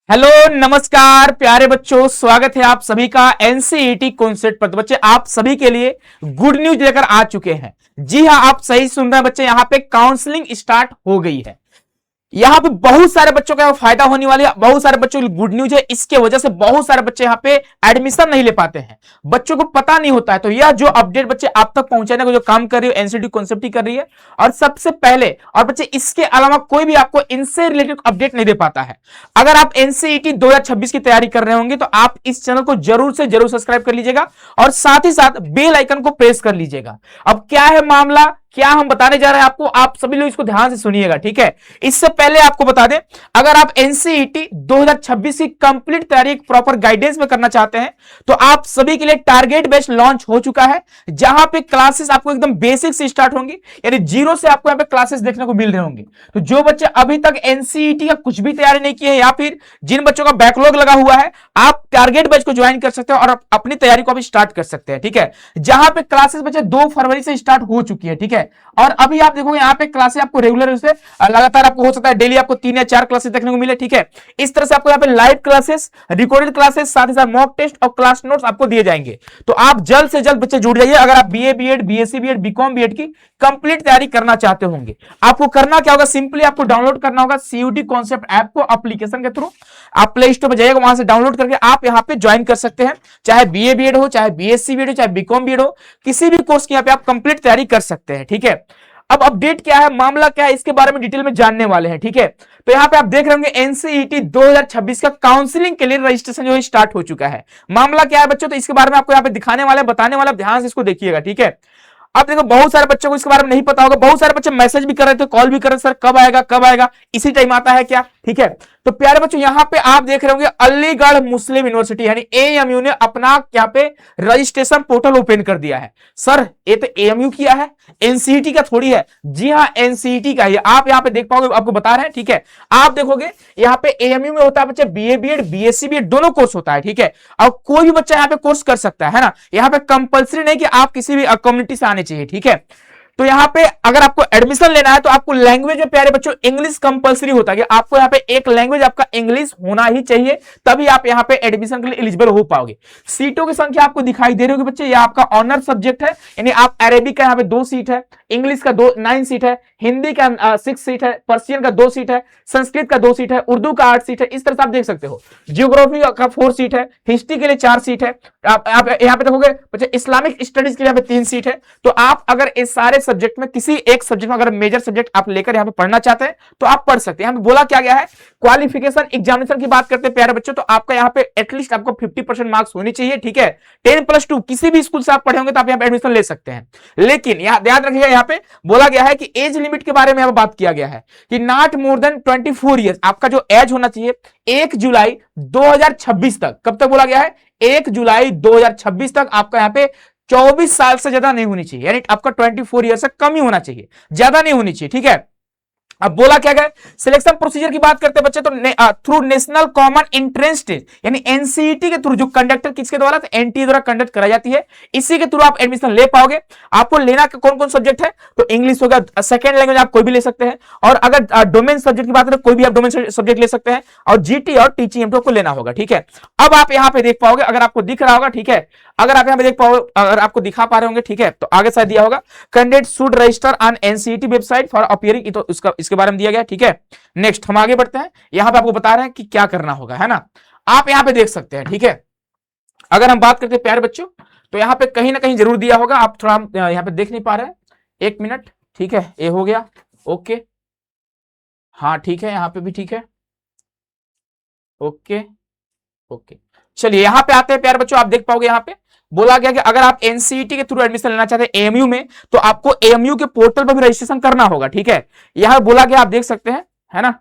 Hello नमस्कार प्यारे बच्चों, स्वागत है आप सभी का एनसीईटी कॉन्सेप्ट पर। तो बच्चे आप सभी के लिए गुड न्यूज लेकर आ चुके हैं। जी हाँ, आप सही सुन रहे हैं बच्चे, यहाँ पे काउंसलिंग स्टार्ट हो गई है। यहाँ पे बहुत सारे बच्चों का फायदा होने वाली है, बहुत सारे बच्चों की गुड न्यूज है। इसके वजह से बहुत सारे बच्चे यहाँ पे एडमिशन नहीं ले पाते हैं, बच्चों को पता नहीं होता है। तो यह जो अपडेट बच्चे आप तक पहुंचाने का जो काम कर रही है एनसीईटी कॉन्सेप्ट ही कर रही है। और सबसे पहले और बच्चे इसके अलावा कोई भी आपको इनसे रिलेटेड अपडेट नहीं दे पाता है। अगर आप एनसीईटी 2026 की तैयारी कर रहे होंगे तो आप इस चैनल को जरूर से जरूर सब्सक्राइब कर लीजिएगा और साथ ही साथ बेल आइकन को प्रेस कर लीजिएगा। अब क्या है मामला, क्या हम बताने जा रहे हैं आपको, आप सभी लोग इसको ध्यान से सुनिएगा, ठीक है। इससे पहले आपको बता दें, अगर आप एनसीईटी 2026 की कंप्लीट तैयारी प्रॉपर गाइडेंस में करना चाहते हैं तो आप सभी के लिए टारगेट बेस्ड लॉन्च हो चुका है, जहां पे क्लासेस आपको एकदम बेसिक से स्टार्ट होंगी, यानी जीरो से आपको यहां पे क्लासेस देखने को मिल रहे होंगे। तो जो बच्चे अभी तक एनसीईटी का कुछ भी तैयारी नहीं किए हैं या फिर जिन बच्चों का बैकलॉग लगा हुआ है, आप टारगेट बैच को ज्वाइन कर सकते हैं और अपनी तैयारी को अभी स्टार्ट कर सकते हैं, ठीक है। जहां पे क्लासेस बच्चे 2 फरवरी से स्टार्ट हो चुकी है, ठीक है। और अभी आप देखोगे यहाँ पे क्लासेस आपको रेगुलर से लगातार आपको हो सकता है डेली आपको 3 या 4 क्लासेस देखने को मिले, ठीक है। इस तरह से आपको यहाँ पे लाइव क्लासेस, रिकॉर्डेड क्लासेस, साथ ही साथ मॉक टेस्ट और क्लास नोट्स आपको दिए जाएंगे। तो आप जल्द से जल्द बच्चे जुड़ जाइए अगर आप BA BEd BSc BEd BCom BEd की कंप्लीट तैयारी करना चाहते होंगे। आपको करना क्या होगा, सिंपली आपको डाउनलोड करना होगा सीयूटी कॉन्सेप्ट ऐप को एप्लीकेशन के थ्रू। आप प्ले स्टोर पर जाइएगा, वहां से डाउनलोड करके आप यहाँ पे ज्वाइन कर सकते हैं। चाहे बीए बीएड हो, चाहे बीएससी बीएड हो, चाहे बीकॉम बीएड हो, किसी भी कोर्स की यहाँ पे आप कंप्लीट तैयारी कर सकते हैं, ठीक है। अब अपडेट क्या है, मामला क्या है, इसके बारे में डिटेल में जानने वाले हैं, ठीक है। तो यहाँ पे आप देख रहे होंगे एनसीईटी 2026 का काउंसलिंग के लिए रजिस्ट्रेशन जो है स्टार्ट हो चुका है। मामला क्या है बच्चों, तो इसके बारे में आपको यहाँ पे दिखाने वाले, बताने वाला, ध्यान से इसको देखिएगा, ठीक है। अब देखो बहुत सारे बच्चों को इसके बारे में नहीं पता होगा, बहुत सारे बच्चे मैसेज भी कर रहे थे, कॉल भी कर रहे थे, सर कब आएगा कब आएगा, इसी टाइम आता है क्या, ठीक है। तो प्यारे बच्चों यहाँ पे आप देख रहे होंगे अलीगढ़ मुस्लिम यूनिवर्सिटी यानी एएमयू ने अपना यहाँ पे रजिस्ट्रेशन पोर्टल ओपन कर दिया है। सर ये तो एएमयू किया है, एनसीईटी का थोड़ी है। जी हाँ, एनसीईटी का ही आप यहाँ पे देख पाओगे, आपको बता रहे हैं, ठीक है। आप देखोगे यहाँ पे एएमयू में होता है बच्चे बीए बीएड बीएससी बीएड दोनों कोर्स होता है, ठीक है। और कोई भी बच्चा यहाँ पे कोर्स कर सकता है ना, यहाँ पे कंपलसरी नहीं कि आप किसी भी कम्युनिटी से आने चाहिए, ठीक है। तो यहाँ पे अगर आपको एडमिशन लेना है तो आपको लैंग्वेज में प्यारे बच्चों इंग्लिश कंपलसरी होता है कि आपको यहाँ पे एक लैंग्वेज आपका इंग्लिश होना ही चाहिए, तभी आप यहाँ पे एडमिशन के लिए एलिजिबल हो पाओगे। सीटों की संख्या आपको दिखाई दे रही होगी बच्चे, ये आपका ऑनर सब्जेक्ट है, यानी आप अरेबिक का यहाँ पे 2 सीट है, इंग्लिश का 9 सीट है, हिंदी का 6 सीट है, पर्शियन का 2 सीट है, संस्कृत का 2 सीट है, उर्दू का 8 सीट है। इस तरह से आप देख सकते हो। जियोग्राफी का 4 सीट है, हिस्ट्री के लिए 4 सीट है। आप यहाँ पे देखोगे बच्चे इस्लामिक स्टडीज के लिए यहाँ पे 3 सीट है। तो आप अगर इस सारे सब्जेक्ट में किसी एक सब्जेक्ट में अगर मेजर सब्जेक्ट आप लेकर यहाँ पे पढ़ना चाहते हैं तो आप पढ़ सकते हैं। यहाँ पे बोला क्या गया है, क्वालिफिकेशन एग्जामिनेशन की बात करते हैं प्यारे बच्चों, तो आपका यहाँ पे एटलीस्ट आपको 50% मार्क्स होनी चाहिए, ठीक है। 10+2 किसी भी स्कूल से आप पढ़े होंगे तो आप यहाँ पे एडमिशन ले सकते हैं। लेकिन याद रखिएगा, यहाँ पे बोला गया है कि एज लिमिट के बारे में यहाँ पे बात किया गया है कि नॉट मोर देन 24 ईयर्स आपका जो एज होना चाहिए 1 जुलाई 2026 तक। कब तक बोला गया है, 1 जुलाई 2026 तक आपका यहाँ पे 24 साल से ज्यादा नहीं होनी चाहिए, यानी आपका 24 ईयर से कम ही होना चाहिए, ज्यादा नहीं होनी चाहिए, ठीक है। अब बोला क्या गया, सिलेक्शन प्रोसीजर की बात करते हैं बच्चे, तो through national common entrance test यानी एनसीईटी के थ्रू, जो कंडक्टर किसके द्वारा, तो एनटीए द्वारा कंडक्ट कराई जाती है, इसी के थ्रू आप एडमिशन ले पाओगे। आपको लेना कौन कौन सब्जेक्ट है, तो इंग्लिश होगा, सेकंड लैंग्वेज आप कोई भी ले सकते हैं, और अगर डोमेन सब्जेक्ट की बात करें कोई भी आप डोमेन सब्जेक्ट ले सकते हैं, और जीटी और टीचिंग को लेना होगा, ठीक है। अब आप यहाँ पे देख पाओगे, अगर आपको दिख रहा होगा, ठीक है, अगर आप यहाँ पे देख पाओगे, अगर आपको दिखा पा रहे होंगे, ठीक है, तो आगे साइड दिया होगा candidate should register on NCET website for appearing, तो इसके बारे में दिया गया, ठीक है। नेक्स्ट हम आगे बढ़ते हैं, यहां पे आपको बता रहे हैं कि क्या करना होगा, है ना। आप यहां पे देख सकते हैं, ठीक है। अगर हम बात करते हैं प्यारे बच्चों, तो यहां पे कहीं ना कहीं जरूर दिया होगा, आप थोड़ा यहां पे देख नहीं पा रहे हैं, 1 मिनट, ठीक है। ये हो गया, ओके, हाँ ठीक है, यहां पे भी ठीक है, ओके ओके। चलिए यहां पे आते हैं प्यारे बच्चों, आप देख पाओगे यहां पे बोला गया कि अगर आप एनसीईटी के थ्रू एडमिशन लेना चाहते हैं एएमयू में, तो आपको एएमयू के पोर्टल पर भी रजिस्ट्रेशन करना होगा, ठीक है। यहां बोला गया, आप देख सकते हैं, है ना।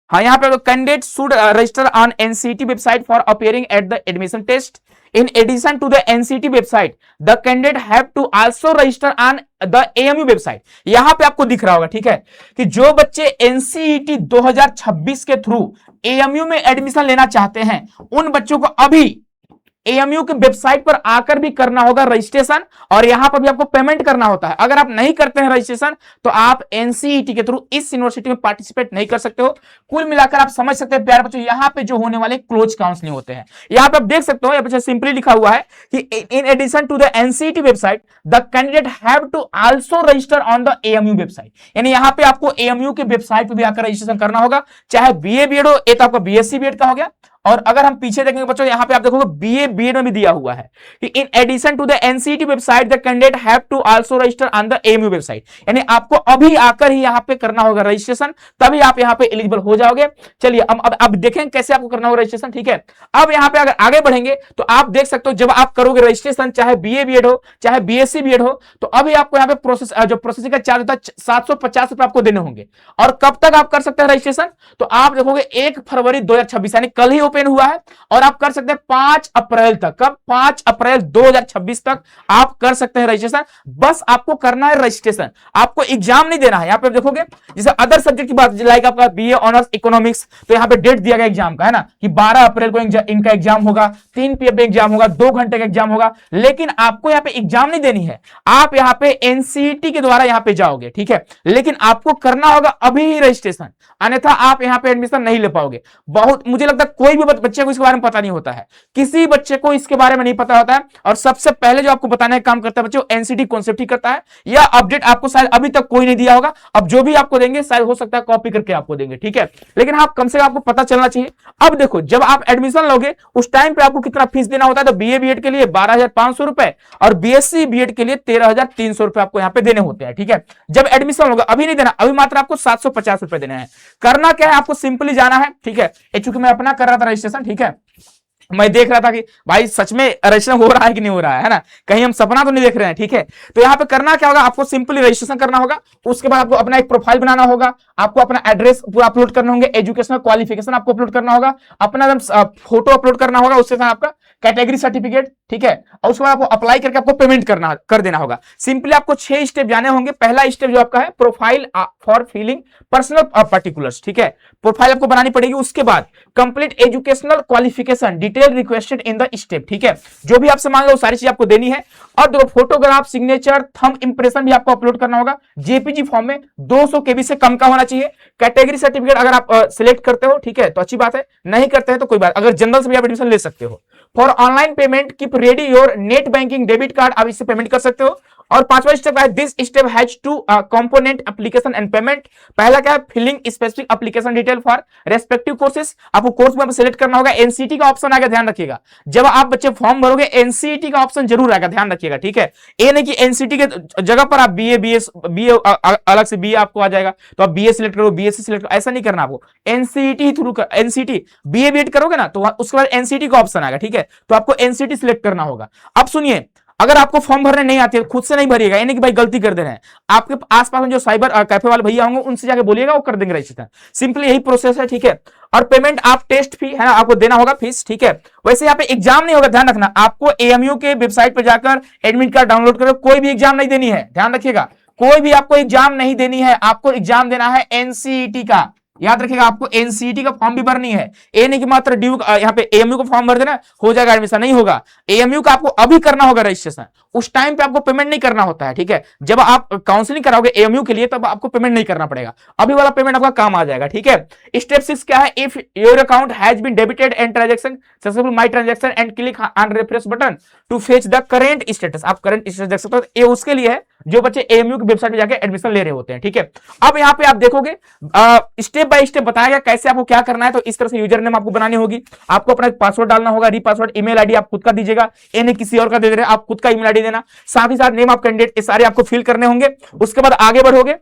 हाँ, यहाँ पे candidate should register on NCET website for appearing at the admission test. In addition to the NCT website, the candidate have to also register on the AMU website। यहां पे आपको दिख रहा होगा, ठीक है, कि जो बच्चे NCET 2026 के थ्रू AMU में एडमिशन लेना चाहते हैं, उन बच्चों को अभी एएमयू के वेबसाइट पर आकर भी करना होगा रजिस्ट्रेशन, और यहां पर भी आपको पेमेंट करना होता है। अगर आप नहीं करते हैं रजिस्ट्रेशन तो आप एनसीईटी के थ्रू इस यूनिवर्सिटी में पार्टिसिपेट नहीं कर सकते हो। कुल मिलाकर आप समझ सकते हैं प्यारे बच्चों, यहां पे जो होने वाले क्लोज काउंसलिंग होते हैं, यहां पे आप देख सकते हो, यहां पे सिंपली लिखा हुआ है कि in addition to the NCET website the candidate have to also register on the AMU website. यानी यहां पे आपको एएमयू के वेबसाइट पे भी आकर रजिस्ट्रेशन करना होगा, चाहे बीए बीएड हो, ये तो आपका बीएससी बीएड का हो गया। और अगर हम पीछे देखेंगे बच्चों, यहां पे आप देखोगे बीए बीएड में भी दिया हुआ है कि in addition to the NCET website the candidate have to also register on the AMU website. यानी आपको अभी आकर ही यहां पे करना होगा रजिस्ट्रेशन, तभी आप यहां पे एलिजिबल हो जाओगे। चलिए अब देखेंगे कैसे आपको करना होगा रजिस्ट्रेशन, ठीक है। अब यहां पे अगर आगे बढ़ेंगे तो आप देख सकते हो, जब आप करोगे रजिस्ट्रेशन, चाहे बीए बीएड हो चाहे बीएससी बीएड हो, तो अभी आपको यहां पे प्रोसेसिंग का चार्ज होता है 750 रुपए आपको देने होंगे। और कब तक आप कर सकते हैं रजिस्ट्रेशन, तो आप देखोगे 1 फरवरी 2026, यानी कल ही ओपन हुआ है, और आप कर सकते हैं 5 अप्रैल तक। कब? 5 अप्रैल 2026 तक आप कर सकते हैं रजिस्ट्रेशन। बस आपको करना है रजिस्ट्रेशन, आपको एग्जाम नहीं देना है। यहां पे देखोगे जैसे अदर सब्जेक्ट की बात, लाइक आपका बीए ऑनर्स इकोनॉमिक्स, तो यहां पे डेट दिया गया एग्जाम का, है ना, कि 12 अप्रैल को इनका एग्जाम होगा, 3 पीएम पे एग्जाम होगा, 2 घंटे का एग्जाम होगा। लेकिन आपको यहां पे एग्जाम नहीं देनी है, आप यहां पे एनसीईटी के द्वारा यहां पे जाओगे, ठीक है। लेकिन आपको करना होगा अभी ही रजिस्ट्रेशन, अन्यथा आप यहां पे एडमिशन नहीं ले पाओगे। बहुत मुझे लगता है कोई भी बच्चे को इसके बारे में पता नहीं होता है, किसी बच्चे को इसके बारे में नहीं पता होता है। और सबसे पहले जो आपको बताने का काम करता है बच्चों, एनसीईटी कॉन्सेप्ट ही करता है। यह अपडेट आपको शायद अभी तक कोई नहीं दिया होगा, अब जो भी आपको देंगे शायद हो सकता है कॉपी करके आपको देंगे, ठीक है। लेकिन हाँ, कम से कम आपको पता चलना चाहिए। अब देखो, जब आप एडमिशन लोगे उस टाइम पे आपको कितना फीस देना होता है, तो बीए बीएड के लिए 12,500 रुपए और बीएससी बीएड के लिए 13,300 रुपए आपको यहाँ पे देने होते हैं, ठीक है। जब एडमिशन होगा, अभी नहीं देना, अभी मात्र आपको 750 रुपए देने हैं। करना क्या है, आपको सिंपली जाना है, ठीक है। चूंकि मैं अपना कर रहा था रजिस्ट्रेशन, ठीक है, मैं देख रहा था कि भाई सच में रजिस्ट्रेशन हो रहा है कि नहीं हो रहा है ना, कहीं हम सपना तो नहीं देख रहे हैं, ठीक है। तो यहाँ पे करना क्या होगा, आपको सिंपली रजिस्ट्रेशन करना होगा। उसके बाद आपको अपना एक प्रोफाइल बनाना होगा, आपको अपना एड्रेस पूरा अपलोड करना होंगे, एजुकेशनल क्वालिफिकेशन आपको अपलोड करना होगा, अपना फोटो अपलोड करना होगा, उसके साथ आपका कैटेगरी सर्टिफिकेट, ठीक है। और उसके बाद आपको अप्लाई करके आपको पेमेंट कर देना होगा। सिंपली आपको 6 स्टेप जाने होंगे। पहला स्टेप जो आपका है, profile for filling personal particulars, ठीक है। प्रोफाइल आपको बनानी पड़ेगी। उसके बाद complete educational qualification detail requested in the step, ठीक है। जो भी आपसे मांगे वो सारी चीज आपको देनी है। और दो फोटोग्राफ, सिग्नेचर, थंब इंप्रेशन भी आपको अपलोड करना होगा जेपीजी फॉर्म में, 200 केबी से कम का होना चाहिए। कैटेगरी सर्टिफिकेट अगर आप सिलेक्ट करते हो, ठीक है, तो अच्छी बात है, नहीं करते हैं तो कोई बात, अगर जनरल से भी आप एडमिशन ले सकते हो। For online payment keep ready your net banking debit card, आप इससे पेमेंट कर सकते हो। और 5वां स्टेप है, this step has two component application and payment. पहला क्या है, filling specific application detail for respective courses, आपको कोर्स में सिलेक्ट करना होगा। एनसीईटी का ऑप्शन आएगा, ध्यान रखिएगा, जब आप बच्चे फॉर्म भरोगे एनसीईटी का ऑप्शन जरूर आएगा, ध्यान रखिएगा, ठीक है। ये नहीं कि एनसीईटी के जगह पर आप बीए अलग से बीए आपको आ जाएगा तो आप बीए सिलेक्ट करो, बीएससी सिलेक्ट करो, ऐसा नहीं करना आपको। NCET through NCET BA BEd करोगे ना, तो उसके बाद एनसीईटी का ऑप्शन आएगा, ठीक है। तो आपको एनसीईटी सिलेक्ट करना होगा। अब सुनिए, अगर आपको फॉर्म भरने नहीं आती है, खुद से नहीं भरिएगा, यानी कि भाई गलती कर दे रहे हैं, आपके आसपास में जो साइबर कैफे वाले भैया होंगे उनसे जाके बोलिएगा, वो कर देंगे रजिस्ट्रेशन। सिंपली यही प्रोसेस है, ठीक है। और पेमेंट आप टेस्ट फी है ना, आपको देना होगा फीस, ठीक है। वैसे यहाँ पे एग्जाम नहीं होगा, ध्यान रखना, आपको एएमयू के वेबसाइट पर जाकर एडमिट कार्ड डाउनलोड करो, कोई भी एग्जाम नहीं देनी है, ध्यान रखिएगा, कोई भी आपको एग्जाम नहीं देनी है। आपको एग्जाम देना है एनसीईटी का, याद रखिएगा, आपको एनसीईटी का फॉर्म भी भरनी है। ए नहीं कि मात्र ड्यू यहाँ पे एएमयू का फॉर्म भर देना हो जाएगा एडमिशन, नहीं होगा। एएमयू का आपको अभी करना होगा रजिस्ट्रेशन, उस टाइम पे आपको पेमेंट नहीं करना होता है, ठीक है। जब आप काउंसलिंग कराओगे एएमयू के लिए तब आपको पेमेंट नहीं करना पड़ेगा, अभी वाला पेमेंट आपका काम आ जाएगा, ठीक है। स्टेप 6 क्या है, if your account has been debited and transaction successful my transaction and click on refresh button to fetch the current status, आप करंट स्टेटस देख सकते हो। ये उसके लिए है जो बच्चे एएमयू की वेबसाइट पे जाके एडमिशन ले रहे होते हैं, ठीक है। अब यहाँ पे आप देखोगे स्टेप बाय स्टेप बताया गया कैसे आपको क्या करना है। तो इस तरह से यूजर नेम आपको बनानी होगी, आपको अपना पासवर्ड डालना होगा, रीपासवर्ड, ईमेल आईडी आप खुद का दीजिएगा, ये नहीं किसी और का दे रहे, आप खुद का ईमेल आईडी देना, साथ ही साथ नेम ऑफ कैंडिडेट, ये सारे आपको फिल करने होंगे। उसके बाद आगे बढ़ोगे,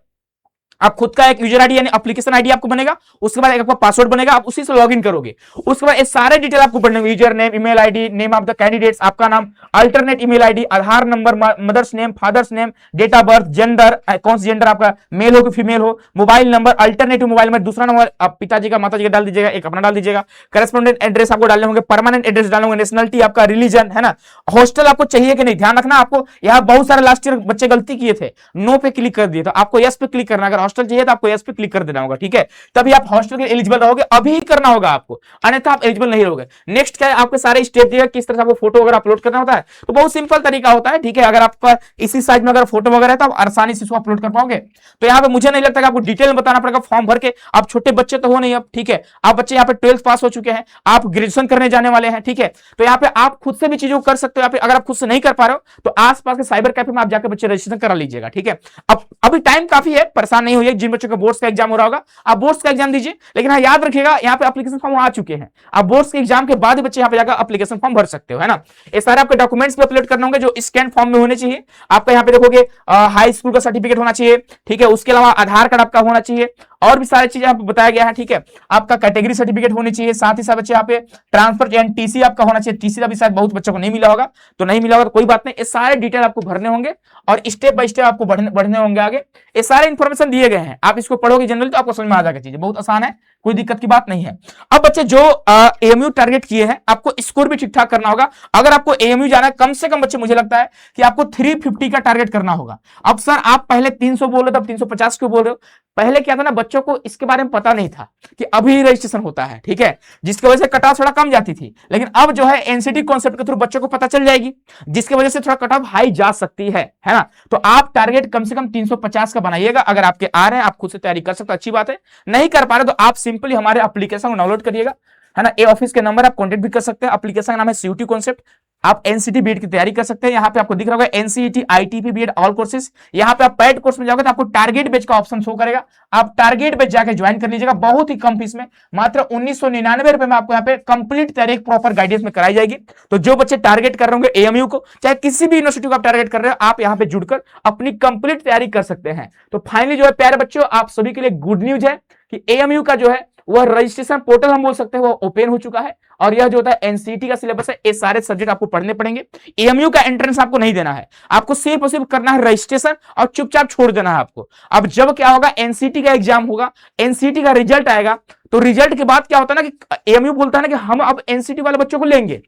आप खुद का एक यूजर आईडी यानी एप्लीकेशन आईडी आपको बनेगा, उसके बाद एक आपका पासवर्ड बनेगा, आप उसी से लॉगिन करोगे। उसके बाद ये सारे डिटेल आपको पढ़ने होंगे, user name, email ID, name of the candidates, आपका नाम, alternate email ID, Aadhaar number, mother's name, father's name, date of birth, gender, कौन सा जेंडर आपका, मेल हो कि फीमेल हो, mobile number, alternative mobile number, दूसरा नंबर आप पिताजी का माताजी का डाल दीजिएगा, एक अपना डाल दीजिएगा। करेस्पॉन्डेंट एड्रेस आपको डालने होंगे, परमानेंट एड्रेस डालने होंगे, नेशनलिटी आपका, रिलीजन, है ना। हॉस्टल आपको चाहिए कि नहीं, ध्यान रखना, आपको यहाँ बहुत सारे लास्ट ईयर बच्चे गलती किए थे, नो पे क्लिक कर दिए, तो आपको यस पे क्लिक करना, अगर हॉस्टल चाहिए तो आपको यस पे क्लिक कर देना होगा, ठीक है, तभी आप हॉस्टल के एलिजिबल रहोगे, अभी ही करना होगा आपको, अन्यथा आप एलिजिबल नहीं रहोगे। नेक्स्ट क्या है, आपके सारे स्टेप दिए किस तरह से आपको फोटो वगैरह अपलोड करना होता है, तो बहुत सिंपल तरीका होता है, ठीक है, अगर आपका इसी साइज में अगर फोटो वगैरह है तो आप आसानी से इसको अपलोड कर पाओगे। तो यहाँ पे मुझे नहीं लगता कि आपको डिटेल में बताना पड़ेगा फॉर्म भर के, आप छोटे बच्चे तो हो नहीं अब, ठीक है, आप बच्चे यहाँ पे 12th पास हो चुके हैं, आप ग्रेजुएशन करने जाने वाले हैं, ठीक है, तो यहाँ पे आप खुद से भी चीजों कर सकते हो। यहाँ पे अगर आप खुद से नहीं कर पा रहे हो तो आसपास के साइबर कैफे में आप जाकर बच्चे रजिस्ट्रेशन करा लीजिएगा, ठीक है। अब अभी टाइम काफी है, परेशान नहीं होइए, जिन बच्चों का बोर्ड्स का एग्जाम हो रहा होगा आप बोर्ड्स का एग्जाम दीजिए, लेकिन हाँ याद रखिएगा यहाँ पे एप्लीकेशन फॉर्म आ चुके हैं, आप बोर्ड्स के एग्जाम के बाद ही बच्चे यहाँ पे जाकर एप्लीकेशन फॉर्म भर सकते हो, है ना। ये सारे आपके डॉक्यूमेंट्स भी अपलोड करने होंगे जो स्कैन फॉर्म में होने चाहिए। आपका यहाँ पे देखोगे हाई स्कूल का सर्टिफिकेट होना चाहिए, ठीक है, उसके अलावा आधार कार्ड आपका होना चाहिए, और भी सारी चीजें यहाँ पे बताया गया है, ठीक है। आपका कैटेगरी सर्टिफिकेट होनी चाहिए, साथ ही साथ बच्चे यहाँ पे ट्रांसफर एंड टीसी आपका होना चाहिए, टीसी का भी शायद बहुत बच्चों को नहीं मिला होगा, तो नहीं मिला होगा तो कोई बात नहीं, ये सारे डिटेल आपको भरने होंगे और स्टेप बाय स्टेप आपको बढ़ने होंगे आगे। ये सारे इंफॉर्मेशन दिए गए हैं, आप इसको पढ़ोगे जनरली तो आपको समझ में आ जाएगा, चीजें बहुत आसान है, कोई दिक्कत की बात नहीं है। अब बच्चे जो एएमयू टारगेट किए हैं आपको स्कोर भी ठीक ठाक करना होगा। अगर आपको एएमयू जाना है कम से कम बच्चे मुझे लगता है कि आपको 350 का टारगेट करना होगा। अब सर आप पहले 300 बोल रहे थे, अब 350 क्यों बोल रहे हो? पहले क्या था ना, बच्चों को इसके बारे में पता नहीं था कि अभी रजिस्ट्रेशन होता है, ठीक है, जिसकी वजह से कट ऑफ थोड़ा कम जाती थी, लेकिन अब जो है एनसीटी कॉन्सेप्ट के थ्रू बच्चों को पता चल जाएगी, जिसकी वजह से थोड़ा कट ऑफ हाई जा सकती है ना। तो आप टारगेट कम से कम 350 का बनाइएगा। अगर आपके आ रहे हैं आप खुद से तैयारी कर सकते हो, अच्छी बात है, नहीं कर पा रहे तो आप सिंपली हमारे एप्लीकेशन को डाउनलोड करिएगा, है ना। ए ऑफिस के नंबर आप कॉन्टेक्ट भी कर सकते हैं, एप्लीकेशन का नाम है सीयूटी कॉन्सेप्ट। आप एनसीटी बीएड की तैयारी कर सकते हैं, यहाँ पे आपको दिख रहा होगा NCET ITP BEd all courses. यहाँ पे आप पेड कोर्स में जाओगे तो आपको टारगेट बैच का ऑप्शन शो करेगा, आप टारगेट बैच जाके ज्वाइन कर लीजिएगा, बहुत ही कम फीस में, मात्र 1999 रुपए में आपको यहाँ पे कंप्लीट तैयारी प्रॉपर गाइडेंस में कराई जाएगी। तो जो बच्चे टारगेट कर रहे होंगे एएमयू को, चाहे किसी भी यूनिवर्सिटी को आप टारगेट कर रहे हो, आप यहाँ पे जुड़कर अपनी कंप्लीट तैयारी कर सकते हैं। तो फाइनली जो है प्यारे बच्चों, आप सभी के लिए गुड न्यूज है कि एएमयू का जो है वह रजिस्ट्रेशन पोर्टल हम बोल सकते हैं वो ओपन हो चुका है, और यह जो होता है एनसीईटी का सिलेबस है, ये सारे सब्जेक्ट आपको पढ़ने पड़ेंगे। एएमयू का एंट्रेंस आपको नहीं देना है, आपको सिर्फ और सिर्फ करना है रजिस्ट्रेशन और चुपचाप छोड़ देना है आपको। अब जब क्या होगा, एनसीईटी का एग्जाम होगा, एनसीईटी का रिजल्ट आएगा, तो रिजल्ट के बाद क्या होता है ना कि एएमयू बोलता है ना कि हम अब एनसीईटी वाले बच्चों को लेंगे,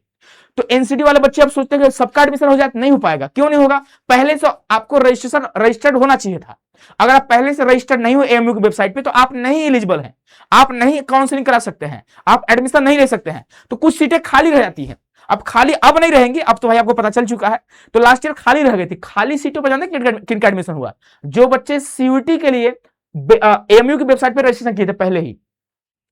तो एनसीटी वाले बच्चे अब सोचते हैं कि सबका एडमिशन हो जाए, नहीं हो पाएगा। क्यों नहीं होगा? पहले से आपको रजिस्टर्ड होना चाहिए था। अगर आप पहले से रजिस्टर्ड नहीं हो एएमयू की वेबसाइट पे तो आप नहीं एलिजिबल हैं, आप नहीं काउंसलिंग करा सकते हैं, आप एडमिशन नहीं ले सकते हैं, तो कुछ सीटें खाली रह जाती हैं। अब खाली अब नहीं रहेंगी, अब तो भाई आपको पता चल चुका है। तो लास्ट ईयर खाली रह गई थी, खाली सीटों पर जानते हैं किनका एडमिशन हुआ? जो बच्चे सीयूटी के लिए एएमयू की वेबसाइट पर रजिस्ट्रेशन किए थे पहले ही,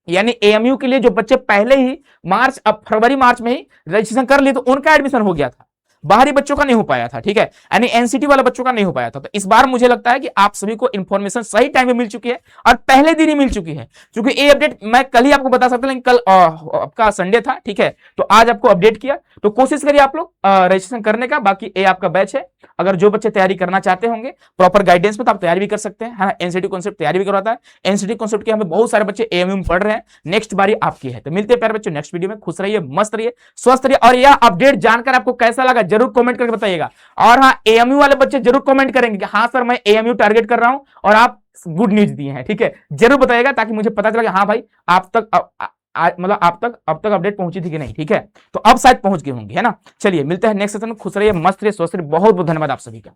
यानी एएमयू के लिए जो बच्चे पहले ही फरवरी मार्च में ही रजिस्ट्रेशन कर लिए, तो उनका एडमिशन हो गया था, बाहरी बच्चों का नहीं हो पाया था, ठीक है, यानी एनसीटी वाले बच्चों का नहीं हो पाया था। तो इस बार मुझे लगता है कि आप सभी को इंफॉर्मेशन सही टाइम पे मिल चुकी है और पहले दिन ही मिल चुकी है, क्योंकि ये अपडेट मैं कल ही आपको बता सकता लेकिन कल आपका संडे था, ठीक है, तो आज आपको अपडेट किया। तो कोशिश करिए आप लोग रजिस्ट्रेशन करने का। बाकी ये आपका बैच है, अगर जो बच्चे तैयारी करना चाहते होंगे प्रॉपर गाइडेंस में, तो आप तैयारी भी कर सकते हैं, है ना। एनसीटी कॉन्सेप्ट तैयारी भी करवाता है, एनसीटी कॉन्सेप्ट के हमें बहुत सारे बच्चे एएमयू में पढ़ रहे हैं, नेक्स्ट बारी आपकी है। तो मिलते हैं प्यारे बच्चों नेक्स्ट वीडियो में, खुश रहिए, मस्त रहिए, स्वस्थ रहिए, और यह अपडेट जानकर आपको कैसा लगा जरूर कमेंट करके बताइएगा। और हाँ, एएमयू वाले बच्चे जरूर कमेंट करेंगे कि हाँ सर मैं एएमयू टारगेट कर रहा हूं और आप गुड न्यूज दिए हैं, ठीक है, जरूर बताइएगा, ताकि मुझे पता चला कि हाँ भाई आप तक मतलब अब तक अपडेट पहुंची थी कि नहीं, ठीक है, तो अब शायद पहुंच गई होंगी, है ना। चलिए मिलते हैं नेक्स्ट सेशन में, खुश रहिए, मस्त रहिए, स्वस्थ रहिए, बहुत बहुत धन्यवाद आप सभी का।